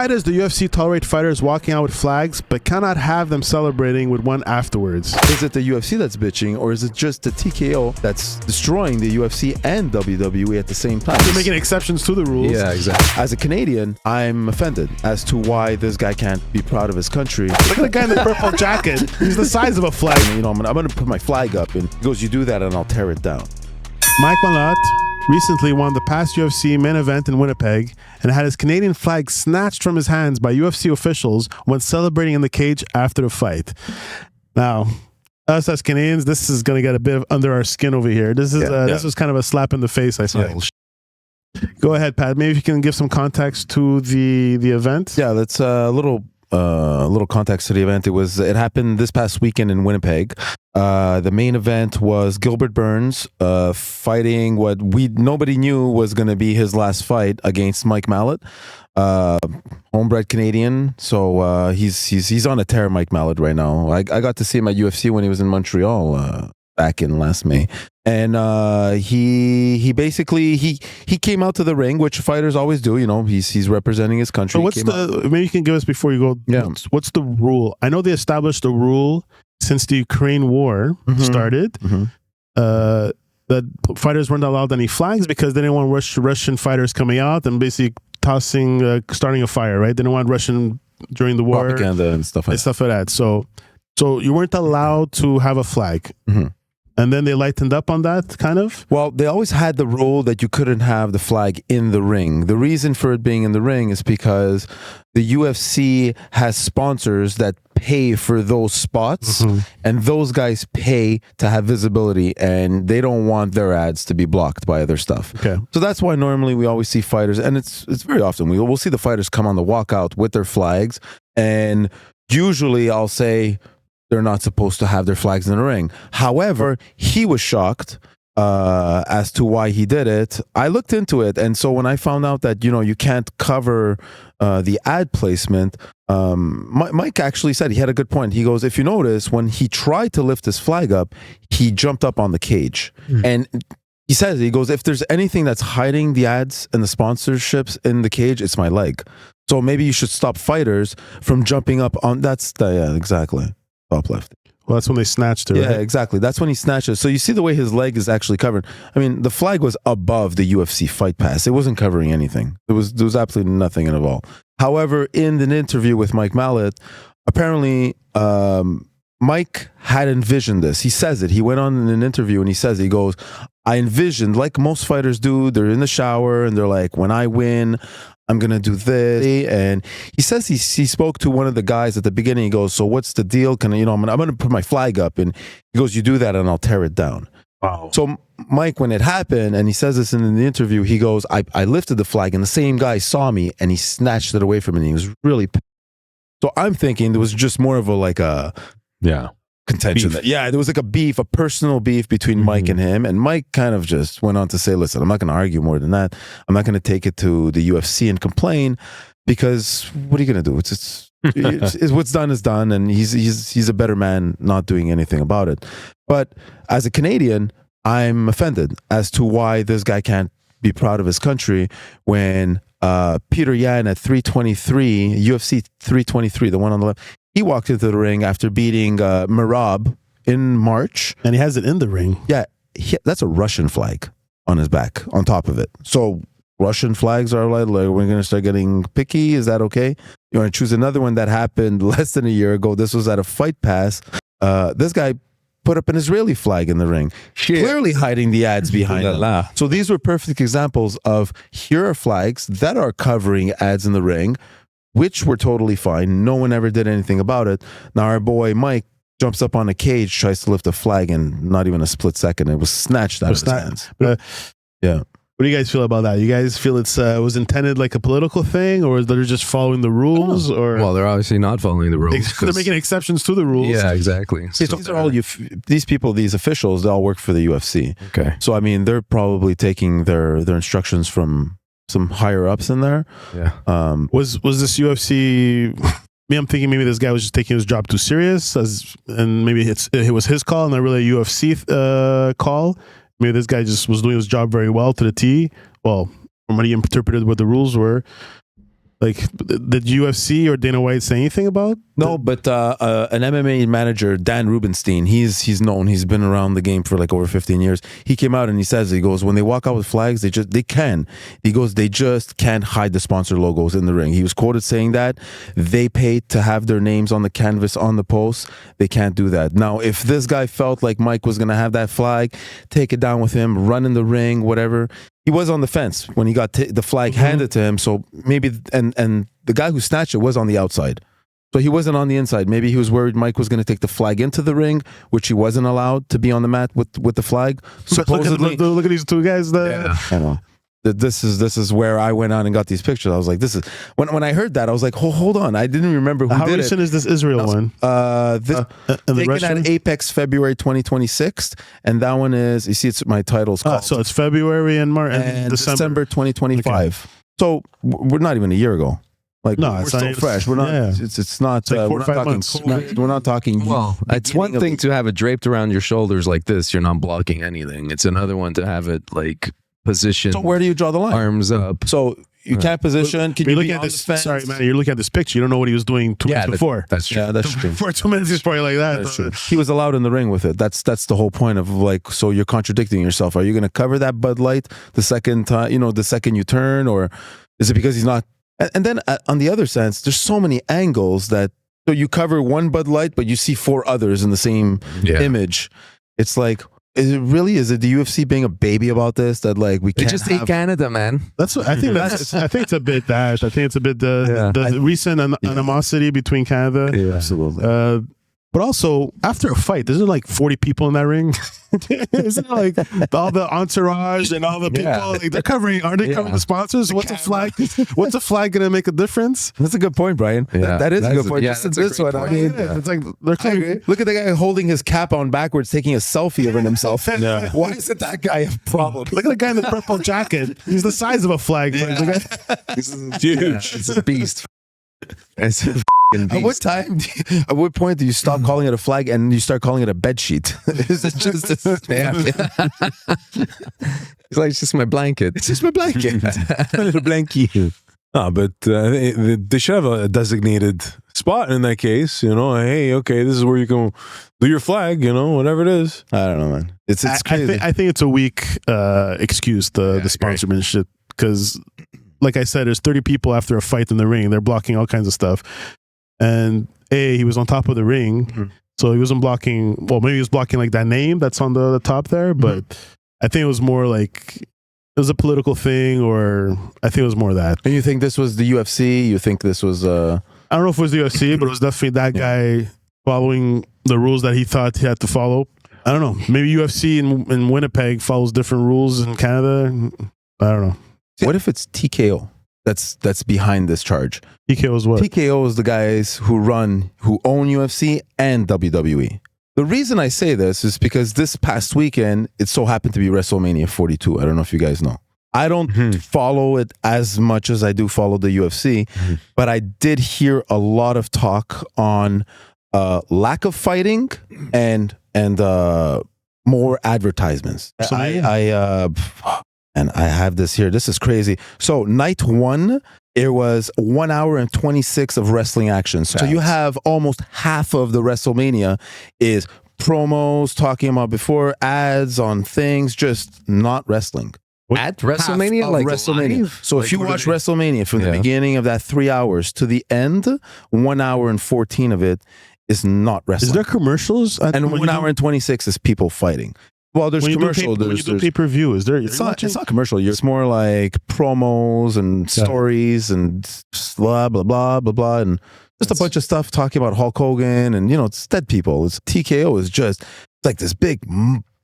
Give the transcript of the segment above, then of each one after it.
Why does the UFC tolerate fighters walking out with flags but cannot have them celebrating with one afterwards? Is it the UFC that's bitching, or is it just the TKO that's destroying the UFC and WWE at the same time? They're making exceptions to the rules. Yeah, exactly. As a Canadian, I'm offended as to why this guy can't be proud of his country. Look at the guy in the purple jacket. He's the size of a flag. You know, I'm gonna put my flag up, and he goes, "You do that, and I'll tear it down." Mike Malott recently won the past UFC main event in Winnipeg and had his Canadian flag snatched from his hands by UFC officials when celebrating in the cage after the fight. Now, us as Canadians, this is going to get a bit under our skin over here. This was kind of a slap in the face, I think. Go ahead, Pat. Maybe you can give some context to the event. Yeah, that's a little context to the event. It happened this past weekend in Winnipeg. The main event was Gilbert Burns fighting what nobody knew was going to be his last fight against Mike Malott, homebred Canadian. So he's on a tear, Mike Malott, right now. I got to see him at UFC when he was in Montreal back in last May, and he basically he came out to the ring, which fighters always do. You know, he's representing his country. So maybe you can give us before you go. Yeah. What's the rule? I know they established a rule since the Ukraine war started. That fighters weren't allowed any flags because they didn't want Russian fighters coming out and basically starting a fire. Right? They didn't want Russian during the war propaganda and stuff like that. So you weren't allowed to have a flag. And then they lightened up on that, kind of? Well, they always had the rule that you couldn't have the flag in the ring. The reason for it being in the ring is because the UFC has sponsors that pay for those spots, and those guys pay to have visibility, and they don't want their ads to be blocked by other stuff. Okay. So that's why normally we always see fighters, and it's very often, we'll see the fighters come on the walkout with their flags, and usually I'll say, they're not supposed to have their flags in the ring. However, he was shocked as to why he did it. I looked into it, and so when I found out that you can't cover the ad placement, Mike actually said he had a good point. He goes, if you notice, when he tried to lift his flag up, he jumped up on the cage, and he goes, if there's anything that's hiding the ads and the sponsorships in the cage, it's my leg. So maybe you should stop fighters from jumping up on. Exactly. Top left. Well, that's when they snatched it. Yeah, right? exactly. That's when he snatched it. So you see the way his leg is actually covered. I mean, the flag was above the UFC fight pass. It wasn't covering anything. There was absolutely nothing in it all. However, in an interview with Mike Malott, apparently Mike had envisioned this. He says it. He went on in an interview and he says it. He goes, I envisioned, like most fighters do, they're in the shower and they're like, when I win, I'm going to do this. And he says he spoke to one of the guys at the beginning. He goes, so what's the deal? I'm going to put my flag up. And he goes, you do that and I'll tear it down. Wow. So Mike, when it happened, and he says this in the interview, he goes, I lifted the flag and the same guy saw me and he snatched it away from me. And he was really pissed. So I'm thinking there was just more of a contention. There was like a personal beef between Mike and him, and Mike kind of just went on to say, listen, I'm not going to argue more than that. I'm not going to take it to the UFC and complain, because what are you going to do? It's what's done is done, and he's a better man not doing anything about it. But as a Canadian, I'm offended as to why this guy can't be proud of his country when Peter Yan at 323, UFC 323, the one on the left, he walked into the ring after beating Merab in March. And he has it in the ring. Yeah, that's a Russian flag on his back, on top of it. So Russian flags are like we're going to start getting picky. Is that okay? You want to choose another one that happened less than a year ago. This was at a Fight Pass. This guy put up an Israeli flag in the ring, clearly hiding the ads behind him. So these were perfect examples of, here are flags that are covering ads in the ring, which were totally fine. No one ever did anything about it. Now our boy Mike jumps up on a cage, tries to lift a flag, and not even a split second, it was snatched out of his hands. Yeah. What do you guys feel about that? You guys feel it was intended like a political thing, or they're just following the rules? Or well, they're obviously not following the rules. They're making exceptions to the rules. Yeah, exactly. So these are all these people, these officials, they all work for the UFC. Okay. So I mean, they're probably taking their instructions from some higher ups in there. Yeah. Was this UFC? I'm thinking maybe this guy was just taking his job too serious, and maybe it was his call, and not really a UFC call. Maybe this guy just was doing his job very well to the T. Well, from what he interpreted what the rules were. Like, did UFC or Dana White say anything about? No, but an MMA manager, Dan Rubenstein, he's known. He's been around the game for like over 15 years. He came out and he goes, when they walk out with flags, they just can't hide the sponsor logos in the ring. He was quoted saying that they paid to have their names on the canvas on the posts. They can't do that. Now, if this guy felt like Mike was going to have that flag, take it down with him, run in the ring, whatever. He was on the fence when he got the flag handed to him. So maybe, and the guy who snatched it was on the outside. So he wasn't on the inside. Maybe he was worried Mike was going to take the flag into the ring, which he wasn't allowed to be on the mat with the flag. Supposedly, look at these two guys. I know. This is where I went on and got these pictures. I was like, this is when I heard that, I was like, hold on, I didn't remember who How did it. How recent is this Israel one? Taken at Apex February 2026, and that one is, you see, it's my title's called. So it's February and March and December 2025. Okay. So we're not even a year ago. Like, no, we're still fresh. We're not. Yeah. It's not. Like 4 we're or 5 not months. talking. We're not talking. Well, it's one thing to have it draped around your shoulders like this. You're not blocking anything. It's another one to have it like positioned. So where do you draw the line? Arms up. So you can't position. Can you look at this? Sorry, man. You're looking at this picture. You don't know what he was doing 2 minutes before. That's true. Yeah, that's true. For 2 minutes, he's probably like that. That's true. He was allowed in the ring with it. That's the whole point of like. So you're contradicting yourself. Are you going to cover that Bud Light the second time? The second you turn, or is it because he's not? And then on the other sense, there's so many angles that so you cover one Bud Light, but you see 4 others in the same image. It's like, is it the UFC being a baby about this? That like we can't just hate Canada, man. That's what I think. I think it's a bit dashed. I think it's a bit the recent animosity between Canada. Yeah, absolutely. But also, after a fight, isn't there like 40 people in that ring? Isn't it like all the entourage and all the people? Like they're covering, aren't they covering the sponsors? What's a flag? What's a flag going to make a difference? That's a good point, Brian. Yeah. That is a good point. Yeah, Just this one. I mean, it's like they're covering. Look at the guy holding his cap on backwards, taking a selfie of himself. Yeah. Why isn't that guy a problem? Look at the guy in the purple jacket. He's the size of a flag. Yeah. This is huge. It's a beast. It's a beast. At what point do you stop calling it a flag and you start calling it a bed sheet? Is it just a snap? It's like, it's just my blanket. It's just my blanket. My little blankie. No, but they should have a designated spot in that case. Hey, okay, this is where you can do your flag. Whatever it is. I don't know, man. It's crazy. I think it's a weak excuse, the sponsorship, because like I said, there's 30 people after a fight in the ring. They're blocking all kinds of stuff. And he was on top of the ring, so he wasn't blocking. Well, maybe he was blocking like that name that's on the top there, but I think it was more like it was a political thing, or I think it was more that. And you think this was the UFC? You think this was? I don't know if it was the UFC, but it was definitely that guy following the rules that he thought he had to follow. I don't know. Maybe UFC in Winnipeg follows different rules in Canada. I don't know. What if it's TKO? That's behind this charge. TKO is what? TKO is the guys who own UFC and WWE. The reason I say this is because this past weekend, it so happened to be WrestleMania 42. I don't know if you guys know. I don't follow it as much as I do follow the UFC, but I did hear a lot of talk on lack of fighting and more advertisements. And I have this here. This is crazy. So night 1, it was 1 hour and 26 of wrestling action. So you have almost half of the WrestleMania is promos, talking about before, ads on things, just not wrestling. At WrestleMania? Like WrestleMania. Live? So if you watch WrestleMania from the beginning of that 3 hours to the end, 1 hour and 14 of it is not wrestling. Is there commercials? And 1 hour and 26 is people fighting. Well, there's commercial. When you do pay-per-view, is there? It's not commercial. It's more like promos and stories and blah, blah, blah, blah, blah. And just a bunch of stuff talking about Hulk Hogan and, it's dead people. It's TKO is just, it's like this big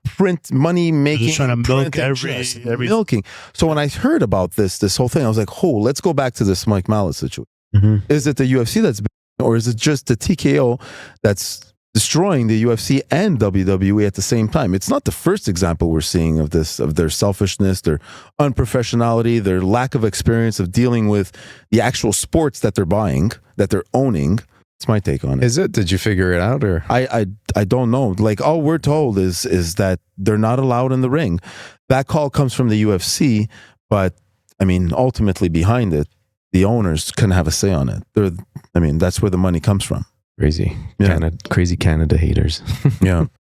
print money making. Just trying to milk every milking. So when I heard about this whole thing, I was like, let's go back to this Mike Malott situation. Is it the UFC that's big, or is it just the TKO that's destroying the UFC and WWE at the same time? It's not the first example we're seeing of this, of their selfishness, their unprofessionality, their lack of experience of dealing with the actual sports that they're buying, that they're owning. That's my take on it. Is it? Did you figure it out, or I don't know. Like, all we're told is that they're not allowed in the ring. That call comes from the UFC, but I mean, ultimately behind it, the owners couldn't have a say on it. I mean, that's where the money comes from. Crazy. Yeah. Crazy Canada haters. Yeah.